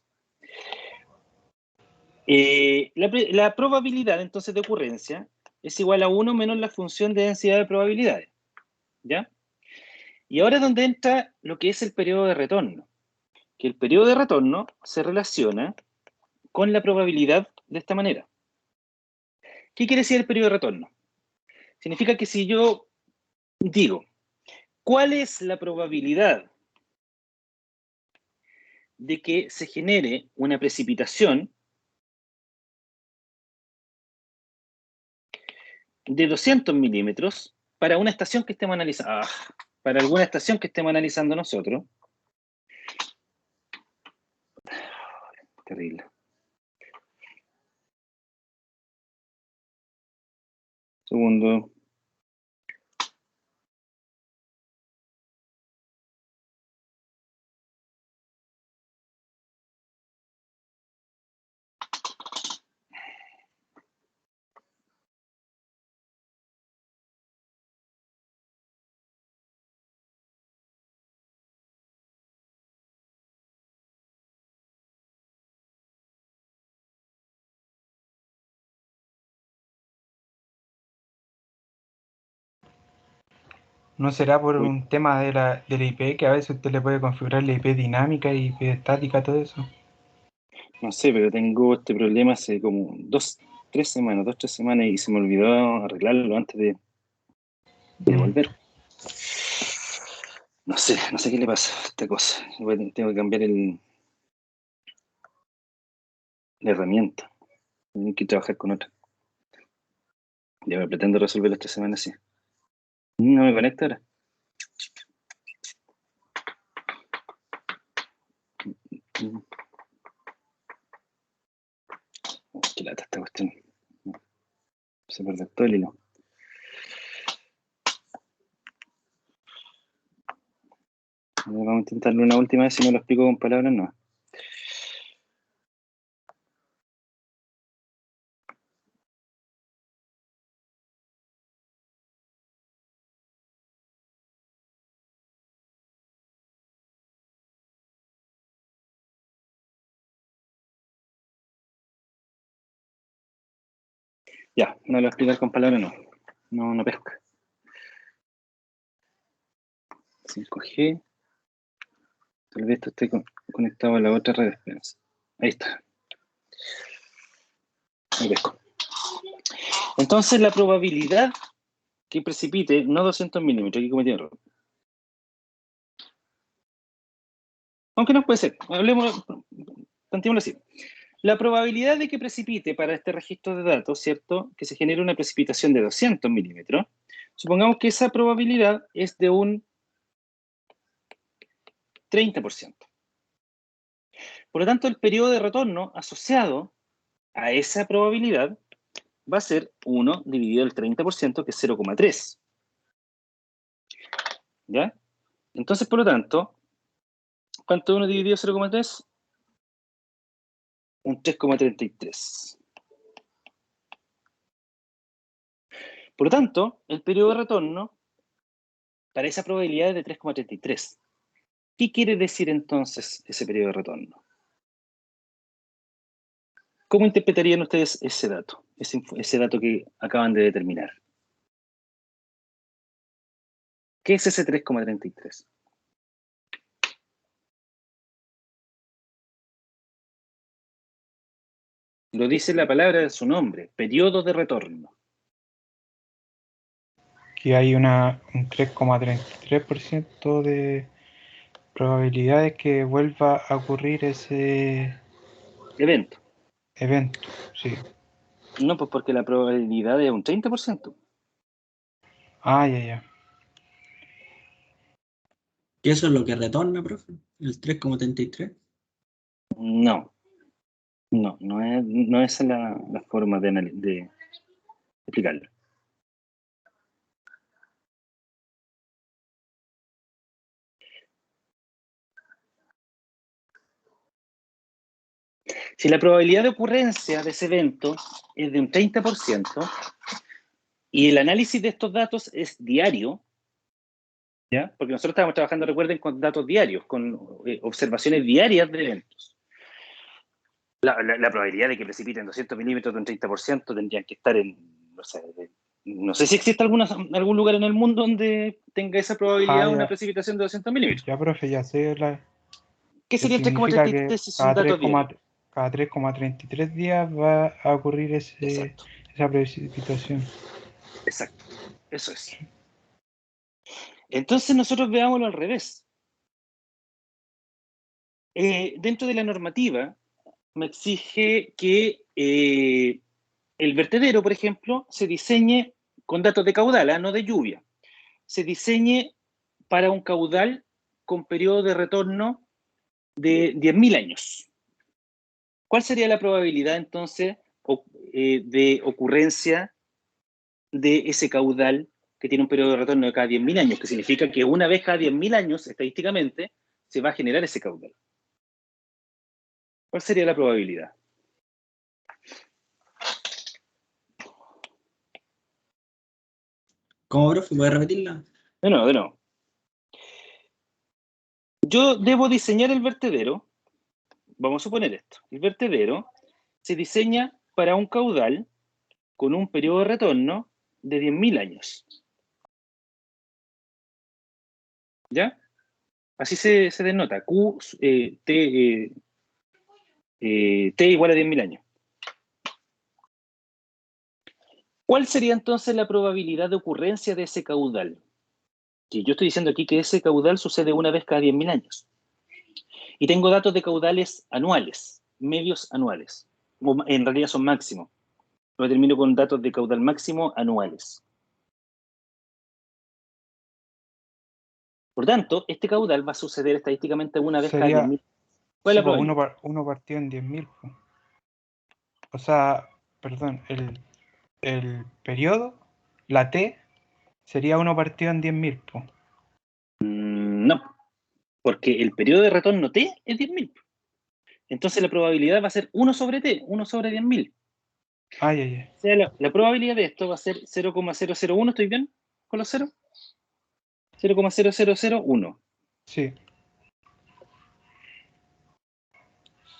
La probabilidad, entonces, de ocurrencia es igual a 1 menos la función de densidad de probabilidades. ¿Ya? Y ahora es donde entra lo que es el periodo de retorno. Que el periodo de retorno se relaciona con la probabilidad de esta manera. ¿Qué quiere decir el periodo de retorno? Significa que si yo digo, ¿cuál es la probabilidad de que se genere una precipitación de 200 milímetros para una estación que estemos analizando? Para alguna estación que estemos analizando nosotros. Terrible. Segundo. ¿No será por un tema de la IP que a veces usted le puede configurar la IP dinámica y IP estática, todo eso? No sé, pero tengo este problema hace como 2-3 semanas y se me olvidó arreglarlo antes de volver. No sé qué le pasa a esta cosa. Tengo que cambiar la herramienta. Tengo que trabajar con otra. Ya me pretendo resolverlo esta semana, sí. No me conecta ahora. Qué lata esta cuestión. Se pierde todo el hilo. Vamos a intentarlo una última vez, si no lo explico con palabras, no. Ya, no lo voy a explicar con palabras, no. No pesca. 5G. Tal vez esto esté conectado a la otra red. Espérense. Ahí está. Ahí pesco. Entonces, la probabilidad que precipite, no 200 milímetros, aquí cometí un error. Aunque no puede ser. Hablemos, planteémoslo así. La probabilidad de que precipite para este registro de datos, ¿cierto? Que se genere una precipitación de 200 milímetros. Supongamos que esa probabilidad es de un 30%. Por lo tanto, el periodo de retorno asociado a esa probabilidad va a ser 1 dividido el 30%, que es 0,3. ¿Ya? Entonces, por lo tanto, ¿cuánto es 1 dividido 0,3? Un 3,33. Por lo tanto, el periodo de retorno para esa probabilidad de 3,33. ¿Qué quiere decir entonces ese periodo de retorno? ¿Cómo interpretarían ustedes ese dato? Ese dato que acaban de determinar. ¿Qué es ese 3,33? Lo dice la palabra de su nombre, periodo de retorno. Que hay un 3,33% de probabilidad de que vuelva a ocurrir ese Evento. evento. Sí. No, pues porque la probabilidad es un 30%. Ah, ya. ¿Y eso es lo que retorna, profe? ¿El 3,33? No, no es la forma de explicarlo. Si la probabilidad de ocurrencia de ese evento es de un 30% y el análisis de estos datos es diario, ¿ya? Porque nosotros estamos trabajando, recuerden, con datos diarios, con observaciones diarias de eventos. La probabilidad de que precipiten 200 milímetros de un 30% tendrían que estar en, no sé si existe algún lugar en el mundo donde tenga esa probabilidad una precipitación de 200 milímetros. Ya, profe, ya sé ¿Qué sería el significa que 3,33 si son datos diarios? cada 3,33 días va a ocurrir Exacto, esa precipitación. exacto, eso es. Entonces nosotros veámoslo al revés. Dentro de la normativa me exige que el vertedero, por ejemplo, se diseñe con datos de caudal, no de lluvia. Se diseñe para un caudal con periodo de retorno de 10.000 años. ¿Cuál sería la probabilidad entonces de ocurrencia de ese caudal que tiene un periodo de retorno de cada 10.000 años? Que significa que una vez cada 10.000 años, estadísticamente, se va a generar ese caudal. ¿Cuál sería la probabilidad? ¿Cómo, profe? ¿Puede repetirla? De nuevo. Yo debo diseñar el vertedero. Vamos a suponer esto. El vertedero se diseña para un caudal con un periodo de retorno de 10.000 años. ¿Ya? Así se denota. T igual a 10.000 años. ¿Cuál sería entonces la probabilidad de ocurrencia de ese caudal? Que yo estoy diciendo aquí que ese caudal sucede una vez cada 10.000 años. Y tengo datos de caudales anuales, medios anuales. En realidad son máximos. Lo determino con datos de caudal máximo anuales. Por tanto, este caudal va a suceder estadísticamente una vez cada 10.000. ¿Cuál es la probabilidad? Uno partido en 10.000. O sea, perdón, el periodo, la T, sería uno partido en 10.000. No, porque el periodo de retorno T es 10.000. Entonces la probabilidad va a ser 1 sobre T, 1 sobre 10.000. Ya. O sea, la probabilidad de esto va a ser 0,001, ¿estoy bien con los ceros? 0,0001. Sí.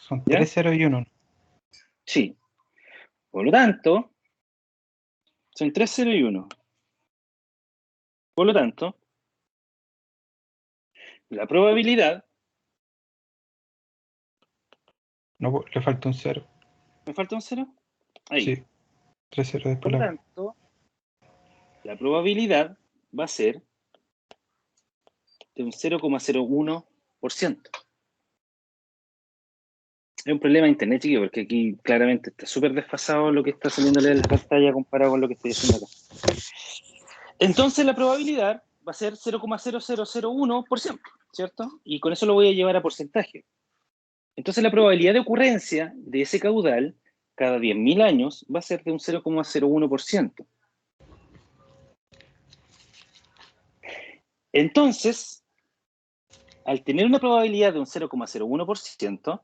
Son ¿Ya? 3 ceros y 1. Sí. Por lo tanto, son 3, 0 y 1. Por lo tanto, la probabilidad... No, le falta un 0. ¿Me falta un 0? Ahí. Sí. 3 ceros Por después lo la... tanto, la probabilidad va a ser de un 0,01%. Es un problema de internet, chiquillo, porque aquí claramente está súper desfasado lo que está saliéndole en la pantalla comparado con lo que estoy haciendo acá. Entonces la probabilidad va a ser 0,0001%, ¿cierto? Y con eso lo voy a llevar a porcentaje. Entonces la probabilidad de ocurrencia de ese caudal cada 10.000 años va a ser de un 0,01%. Entonces, al tener una probabilidad de un 0,01%,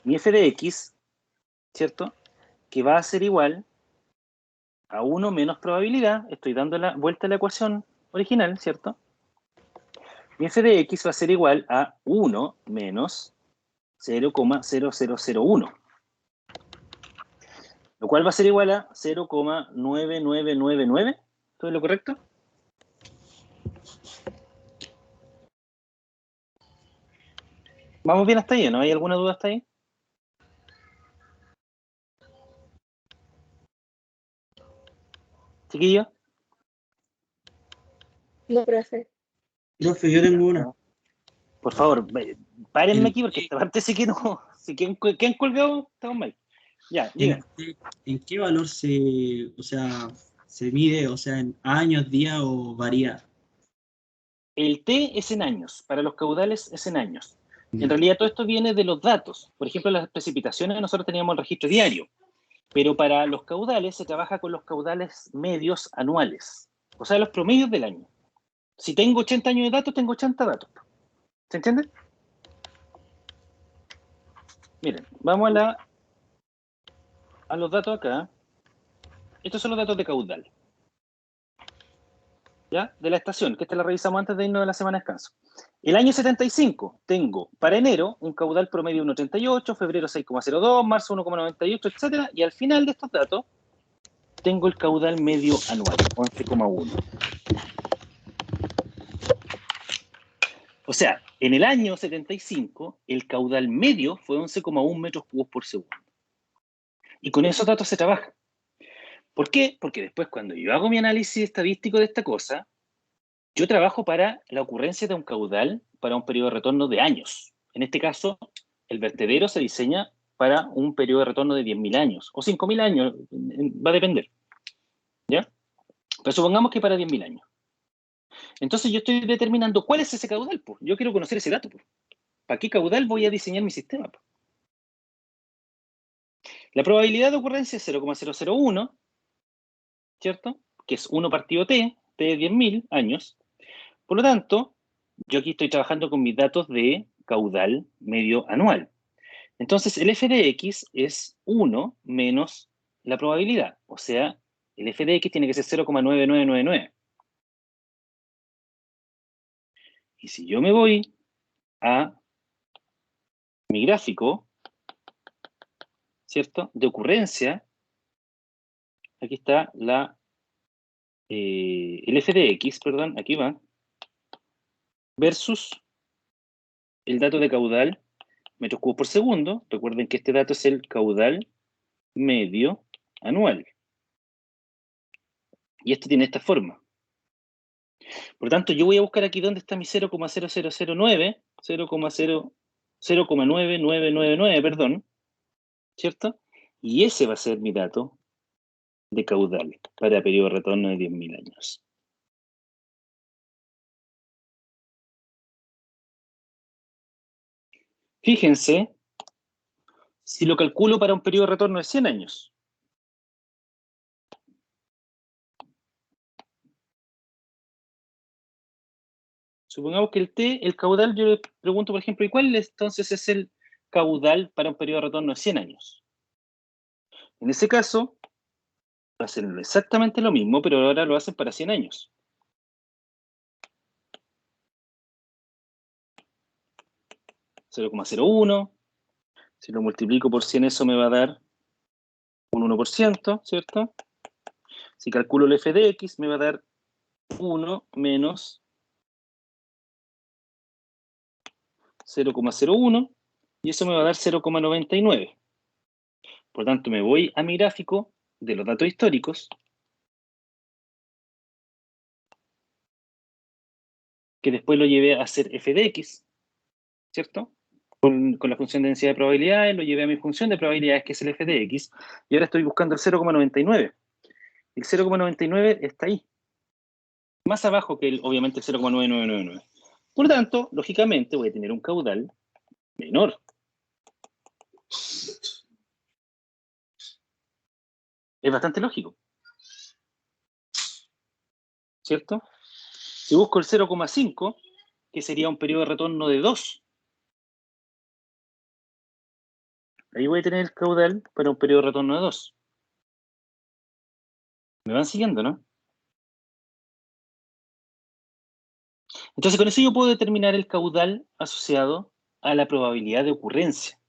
mi f de x, ¿cierto? Que va a ser igual a 1 menos probabilidad, estoy dando la vuelta a la ecuación original, ¿cierto? Mi f de x va a ser igual a 1 menos 0,0001, lo cual va a ser igual a 0,9999. ¿Todo es lo correcto? ¿Vamos bien hasta ahí? ¿No hay alguna duda hasta ahí? ¿Chiquillo? No, profe. Profe, yo tengo una. Por favor, párenme ¿En aquí porque qué- esta parte sí que no. Si quedan colgados, estamos mal. Ya, digan. ¿En qué valor o sea, se mide? O sea, ¿en años, días o varía? El T es en años, para los caudales es en años. En realidad todo esto viene de los datos. Por ejemplo, las precipitaciones nosotros teníamos el registro diario, pero para los caudales se trabaja con los caudales medios anuales, o sea, los promedios del año. Si tengo 80 años de datos, tengo 80 datos. ¿Se entiende? Miren, vamos a los datos acá. Estos son los datos de caudal, ¿ya? De la estación, que esta la revisamos antes de irnos de la semana de descanso. El año 75 tengo para enero un caudal promedio 1,38, febrero 6,02, marzo 1,98, etcétera, y al final de estos datos tengo el caudal medio anual, 11,1. O sea, en el año 75 el caudal medio fue 11,1 metros cúbicos por segundo. Y con esos datos se trabaja. ¿Por qué? Porque después cuando yo hago mi análisis estadístico de esta cosa, yo trabajo para la ocurrencia de un caudal para un periodo de retorno de años. En este caso, el vertedero se diseña para un periodo de retorno de 10.000 años o 5.000 años, va a depender. ¿Ya? Pero supongamos que para 10.000 años. Entonces yo estoy determinando cuál es ese caudal. Pues. Yo quiero conocer ese dato. Pues. ¿Para qué caudal voy a diseñar mi sistema? Pues. La probabilidad de ocurrencia es 0,001, ¿cierto? Que es 1 partido t de 10.000 años. Por lo tanto, yo aquí estoy trabajando con mis datos de caudal medio anual. Entonces, el f de x es 1 menos la probabilidad. O sea, el f de x tiene que ser 0,9999. Y si yo me voy a mi gráfico, ¿cierto? De ocurrencia, aquí está el f de x, perdón, aquí va, versus el dato de caudal, metros cúbicos por segundo. Recuerden que este dato es el caudal medio anual. Y esto tiene esta forma. Por lo tanto, yo voy a buscar aquí dónde está mi 0,0009, 0,9999, perdón, ¿cierto? Y ese va a ser mi dato de caudal para periodo de retorno de 10.000 años. Fíjense, si lo calculo para un periodo de retorno de 100 años, supongamos que el caudal, yo le pregunto, por ejemplo, ¿y cuál entonces es el caudal para un periodo de retorno de 100 años? En ese caso, va a ser exactamente lo mismo, pero ahora lo hacen para 100 años. (0,01). Si lo multiplico por 100, eso me va a dar un 1%, ¿cierto? Si calculo el f de x, me va a dar 1 menos 0,01, y eso me va a dar 0,99. Por lo tanto, me voy a mi gráfico de los datos históricos, que después lo llevé a hacer f de x, ¿cierto? Con la función de densidad de probabilidades, lo llevé a mi función de probabilidades, que es el f de x, y ahora estoy buscando el 0,99. El 0,99 está ahí, más abajo que obviamente el 0,9999. Por lo tanto, lógicamente voy a tener un caudal menor. Es bastante lógico, ¿cierto? Si busco el 0,5, que sería un periodo de retorno de 2, ahí voy a tener el caudal para un periodo de retorno de 2. ¿Me van siguiendo, no? Entonces, con eso yo puedo determinar el caudal asociado a la probabilidad de ocurrencia.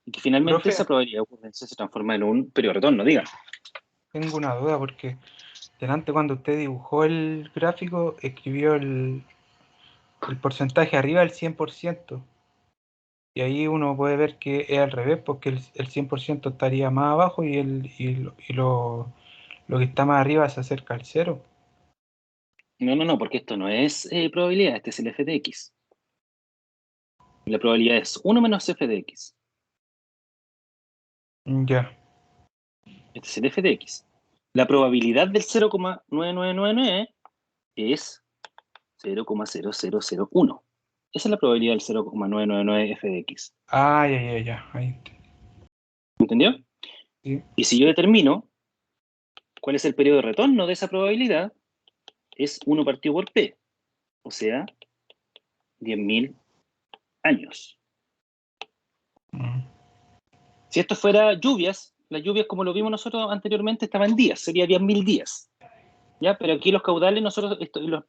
Y que finalmente Profe. esa probabilidad de ocurrencia se transforma en un periodo de retorno, diga. Tengo una duda porque delante cuando usted dibujó el gráfico escribió el porcentaje arriba del 100%. Y ahí uno puede ver que es al revés, porque el 100% estaría más abajo y lo que está más arriba se acerca al cero. No, porque esto no es probabilidad, este es el f de x. La probabilidad es 1 menos f de x. Ya. Este es el f de x. La probabilidad del 0,9999 es 0,0001. Esa es la probabilidad del 0,999 f de x. Ah, ya. Ahí. ¿Entendió? Sí. Y si yo determino cuál es el periodo de retorno de esa probabilidad, es 1 partido por p. O sea, 10.000 años. Si esto fuera lluvias, las lluvias como lo vimos nosotros anteriormente estaban en días, sería 10.000 días. ¿Ya? Pero aquí los caudales, nosotros,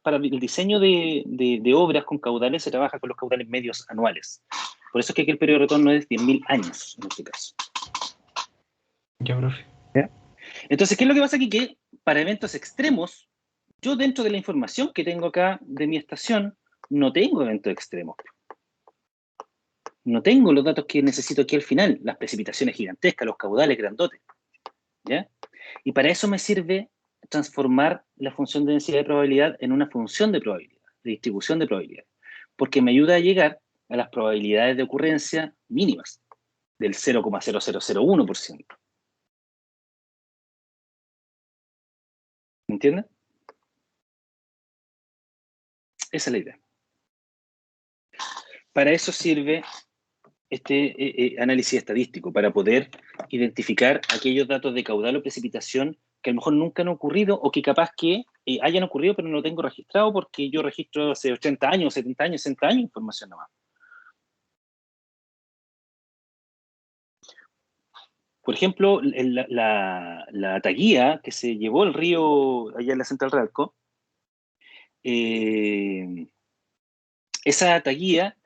para el diseño de obras con caudales se trabaja con los caudales medios anuales. Por eso es que aquí el periodo de retorno es 10.000 años, en este caso. Ya, profe. ¿Ya? Entonces, ¿qué es lo que pasa aquí? Que para eventos extremos, yo dentro de la información que tengo acá de mi estación, no tengo eventos extremos. No tengo los datos que necesito aquí al final, las precipitaciones gigantescas, los caudales grandotes. ¿Ya? Y para eso me sirve transformar la función de densidad de probabilidad en una función de probabilidad, de distribución de probabilidad, porque me ayuda a llegar a las probabilidades de ocurrencia mínimas, del 0,0001%. ¿Me entienden? Esa es la idea. Para eso sirve este análisis estadístico, para poder identificar aquellos datos de caudal o precipitación que a lo mejor nunca han ocurrido o que capaz que hayan ocurrido pero no lo tengo registrado porque yo registro hace 80 años, 70 años, 60 años información nomás. Por ejemplo, la taguía que se llevó el río allá en la Central Ralco, esa taguía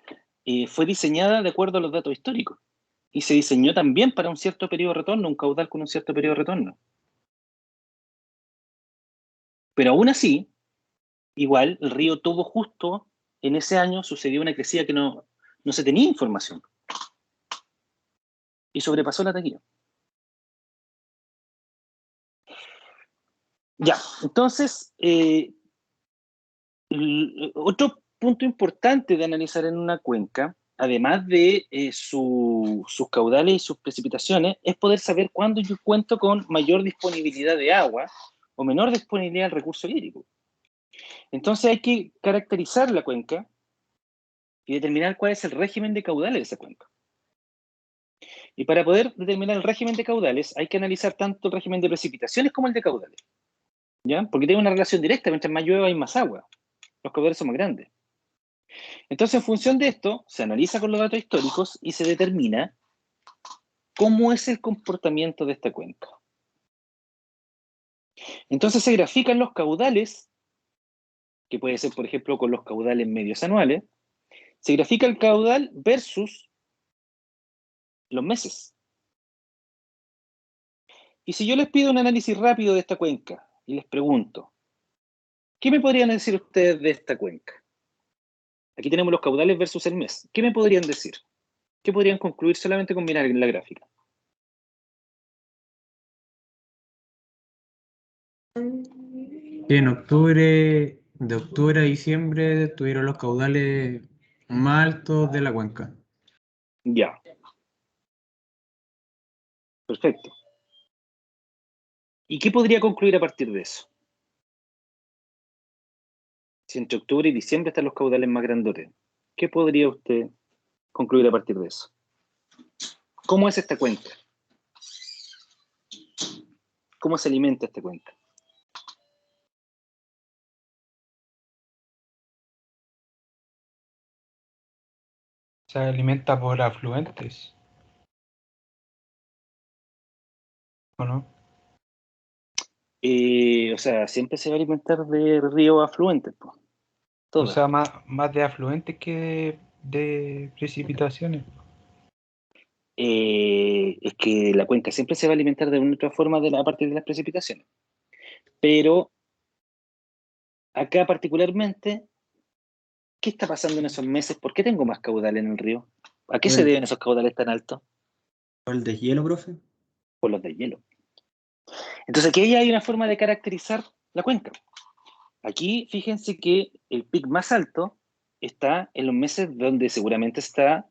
fue diseñada de acuerdo a los datos históricos y se diseñó también para un cierto periodo de retorno, un caudal con un cierto periodo de retorno. Pero aún así, igual el río tuvo justo en ese año, sucedió una crecida que no se tenía información y sobrepasó la taguía. Ya, entonces, otro punto importante de analizar en una cuenca, además de sus caudales y sus precipitaciones, es poder saber cuándo yo cuento con mayor disponibilidad de agua o menor disponibilidad del recurso hídrico. Entonces hay que caracterizar la cuenca y determinar cuál es el régimen de caudales de esa cuenca. Y para poder determinar el régimen de caudales hay que analizar tanto el régimen de precipitaciones como el de caudales. ¿Ya? Porque tiene una relación directa, mientras más llueva hay más agua. Los caudales son más grandes. Entonces, en función de esto, se analiza con los datos históricos y se determina cómo es el comportamiento de esta cuenca. Entonces se grafican los caudales, que puede ser, por ejemplo, con los caudales medios anuales. Se grafica el caudal versus los meses. Y si yo les pido un análisis rápido de esta cuenca y les pregunto, ¿qué me podrían decir ustedes de esta cuenca? Aquí tenemos los caudales versus el mes. ¿Qué me podrían decir? ¿Qué podrían concluir solamente con mirar en la gráfica? Que en octubre, de octubre a diciembre, tuvieron los caudales más altos de la cuenca. Ya. Perfecto. ¿Y qué podría concluir a partir de eso? Si entre octubre y diciembre están los caudales más grandotes, ¿qué podría usted concluir a partir de eso? ¿Cómo es esta cuenca? ¿Cómo se alimenta esta cuenca? Se alimenta por afluentes. ¿O no? O sea, siempre se va a alimentar de ríos afluentes, pues. O Todas. sea, más de afluentes que de precipitaciones. Es que la cuenca siempre se va a alimentar de una u otra forma a partir de las precipitaciones. Pero acá particularmente, ¿qué está pasando en esos meses? ¿Por qué tengo más caudal en el río? ¿A qué Por se el, deben esos caudales tan altos? por el deshielo, profe. Por los de hielo. Entonces aquí hay una forma de caracterizar la cuenca. Aquí fíjense que el pic más alto está en los meses donde seguramente está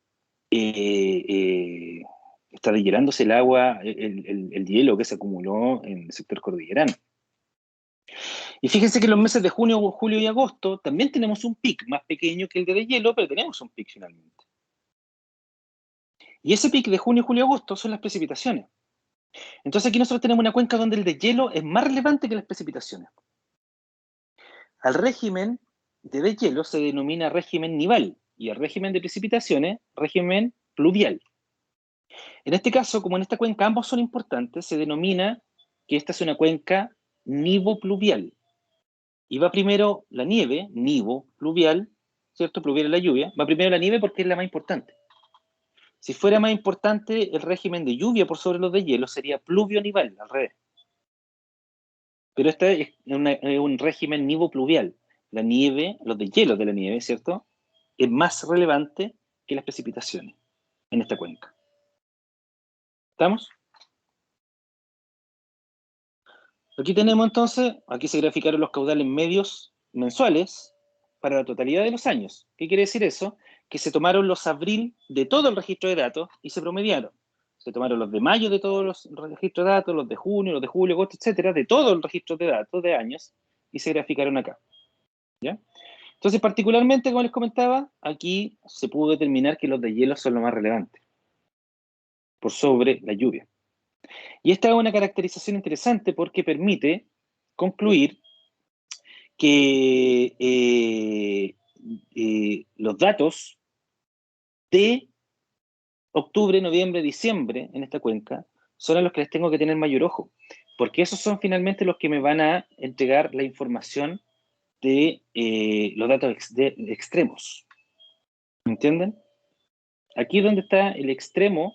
deshielándose el agua, el hielo que se acumuló en el sector cordillerano. Y fíjense que en los meses de junio, julio y agosto también tenemos un pic más pequeño que el de deshielo, pero tenemos un pic finalmente. Y ese pic de junio, julio y agosto son las precipitaciones. Entonces aquí nosotros tenemos una cuenca donde el deshielo es más relevante que las precipitaciones. Al régimen de deshielo se denomina régimen nival y al régimen de precipitaciones, régimen pluvial. En este caso, como en esta cuenca ambos son importantes, se denomina que esta es una cuenca nivo-pluvial. Y va primero la nieve, nivo, pluvial, ¿cierto? Pluvial es la lluvia. Va primero la nieve porque es la más importante. Si fuera más importante el régimen de lluvia por sobre los deshielos, sería pluvio-nival, al revés. Pero este es un régimen nivo-pluvial. La nieve, los deshielos de la nieve, ¿cierto? Es más relevante que las precipitaciones en esta cuenca. ¿Estamos? Aquí tenemos entonces, aquí se graficaron los caudales medios mensuales para la totalidad de los años. ¿Qué quiere decir eso? Que se tomaron los abril de todo el registro de datos y se promediaron. Se tomaron los de mayo de todos los registros de datos, los de junio, los de julio, agosto, etcétera, de todo el registro de datos de años y se graficaron acá. ¿Ya? Entonces, particularmente, como les comentaba, aquí se pudo determinar que los deshielos son lo más relevante, por sobre la lluvia. Y esta es una caracterización interesante porque permite concluir que los datos de octubre, noviembre, diciembre en esta cuenca son a los que les tengo que tener mayor ojo, porque esos son finalmente los que me van a entregar la información de los datos extremos. ¿Me entienden? Aquí es donde está el extremo,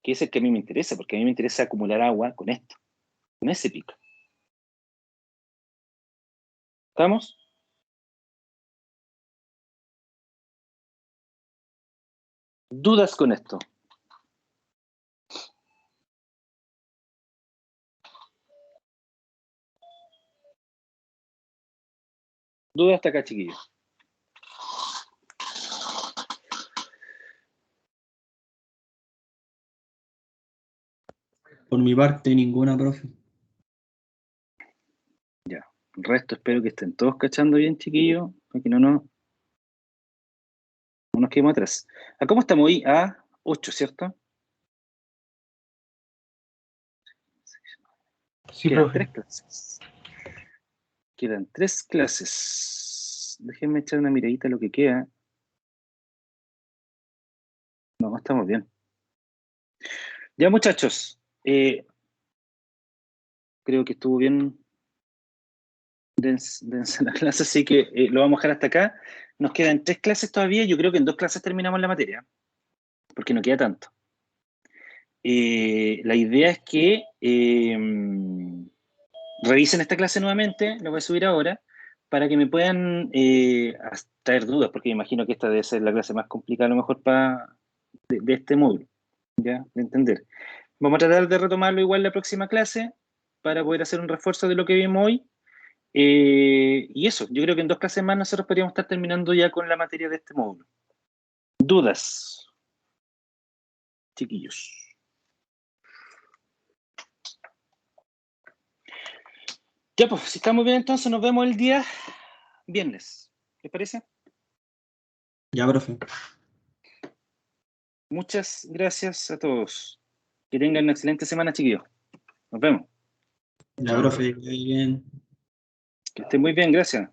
que es el que a mí me interesa, porque a mí me interesa acumular agua con esto, con ese pico. ¿Estamos? ¿Dudas con esto? ¿Dudas hasta acá, chiquillos? Por mi parte, ninguna, profe. Ya. El resto espero que estén todos cachando bien, chiquillos, para que no nos quedemos atrás. ¿A cómo estamos hoy? A 8, ¿cierto? Sí, Quedan profe. 3 clases. Quedan 3 clases. Déjenme echar una miradita a lo que queda. No, estamos bien. Ya, muchachos. Creo que estuvo bien densa la clase, así que lo vamos a dejar hasta acá. Nos quedan 3 clases todavía. Yo creo que en 2 clases terminamos la materia, porque no queda tanto. La idea es que revisen esta clase nuevamente, lo voy a subir ahora, para que me puedan traer dudas, porque me imagino que esta debe ser la clase más complicada a lo mejor de este módulo, ¿ya? De entender. Vamos a tratar de retomarlo igual la próxima clase, para poder hacer un refuerzo de lo que vimos hoy. Y eso, yo creo que en 2 clases más nosotros podríamos estar terminando ya con la materia de este módulo. ¿Dudas, chiquillos? Ya, pues, si estamos bien, entonces nos vemos el día viernes. ¿Les parece? Ya, profe. Muchas gracias a todos. Que tengan una excelente semana, chiquillos. Nos vemos. Ya, profe, que vaya bien. Que estén muy bien, gracias.